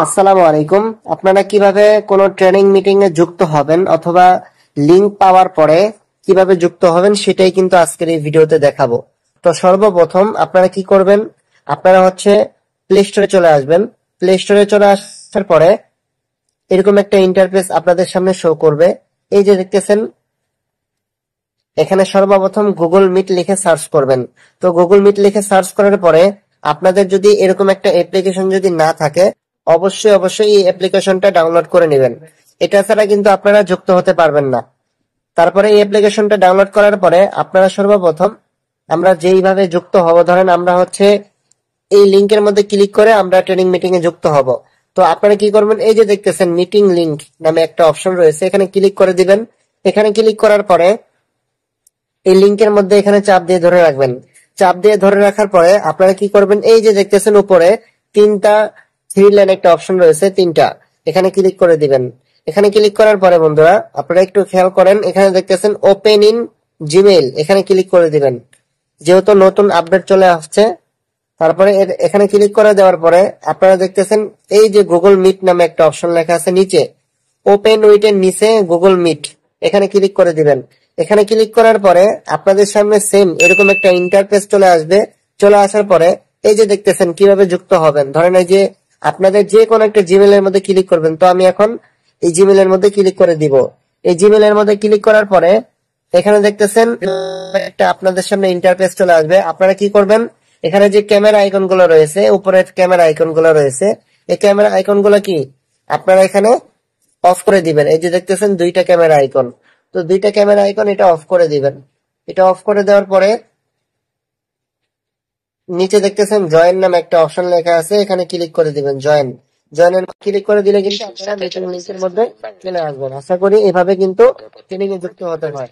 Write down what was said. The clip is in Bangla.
আসসালামু আলাইকুম। আপনারা কিভাবে কোনো ট্রেনিং মিটিং এ যুক্ত হবেন অথবা লিংক পাওয়ার পরে কিভাবে যুক্ত হবেন সেটাই কিন্তু আজকের এই ভিডিওতে দেখাবো। তো সর্বপ্রথম আপনারা কি করবেন, আপনারা প্লে স্টোরে চলে আসবেন। প্লে স্টোরে চলে আসার পরে এরকম একটা ইন্টারফেস আপনাদের সামনে শো করবে। এই যে দেখতেছেন, এখানে সর্বপ্রথম গুগল মিট লিখে সার্চ করবেন। তো গুগল মিট লিখে সার্চ করার পরে আপনাদের যদি এরকম একটা অ্যাপ্লিকেশন যদি না থাকে, অবশ্যই এই অ্যাপ্লিকেশনটা ডাউনলোড করে নেবেন। এটা ছাড়া কিন্তু আপনারা যুক্ত হতে পারবেন না। তারপরে এই অ্যাপ্লিকেশনটা ডাউনলোড করার পরে আপনারা সর্বপ্রথম আমরা যেইভাবে যুক্ত হব, ধরেন আমরা এই লিংকের মধ্যে ক্লিক করে আমরা ট্রেনিং মিটিং এ যুক্ত হব। তো আপনারা কি করবেন, এই যে দেখতেছেন মিটিং লিংক নামে একটা অপশন রয়েছে, এখানে ক্লিক করে দিবেন। এখানে ক্লিক করার পরে এই লিংকের মধ্যে এখানে চাপ দিয়ে ধরে রাখবেন। চাপ দিয়ে ধরে রাখার পরে আপনারা কি করবেন, এই যে দেখতেছেন উপরে তিনটা থ্রি লাইন একটা অপশন রয়েছে, তিনটা, এখানে ক্লিক করে দিবেন। এখানে ক্লিক করার পরে বন্ধুরা আপনারা একটু খেয়াল করেন, এখানে দেখতেছেন ওপেন ইন জিমেইল, এখানে ক্লিক করে দিবেন। যেহেতু নতুন আপডেট চলে আসছে, তারপরে এখানে ক্লিক করে দেওয়ার পরে আপনারা দেখতেছেন এই যে গুগল মিট নামে একটা অপশন লেখা আছে নিচে, ওপেন উইথ এর নিচে গুগল মিট, এখানে ক্লিক করে দিবেন। এখানে ক্লিক করার পরে আপনাদের সামনে সেম এরকম একটা ইন্টারফেস চলে আসবে। চলে আসার পরে এই যে দেখতেছেন কিভাবে যুক্ত হবেন, ধরেন এই যে আপনাদের যে কোনো একটা জিমেল এর মধ্যে ক্লিক করবেন। তো আমি এখন এই জিমেল এর মধ্যে ক্লিক করে দিব। এই জিমেল এর মধ্যে ক্লিক করার পরে এখানে দেখতেছেন একটা আপনাদের সামনে ইন্টারফেস চলে আসবে। আপনারা কি করবেন, এখানে যে ক্যামেরা আইকন গুলো রয়েছে, উপরের ক্যামেরা আইকন গুলো রয়েছে, এই ক্যামেরা আইকন গুলো কি আপনারা এখানে অফ করে দিবেন। এই যে দেখতেছেন দুইটা ক্যামেরা আইকন, তো দুইটা ক্যামেরা আইকন এটা অফ করে দিবেন। এটা অফ করে দেওয়ার পরে নিচে দেখতেছেন জয়েন নামে একটা অপশন লেখা আছে, এখানে ক্লিক করে দিবেন। জয়েনের ক্লিক করে দিলে কিন্তু আপনারা মিটিং লিংকের মধ্যে চলে আসবেন। আশা করি এভাবে কিন্তু ট্রেনিং এ যুক্ত হতে হয়।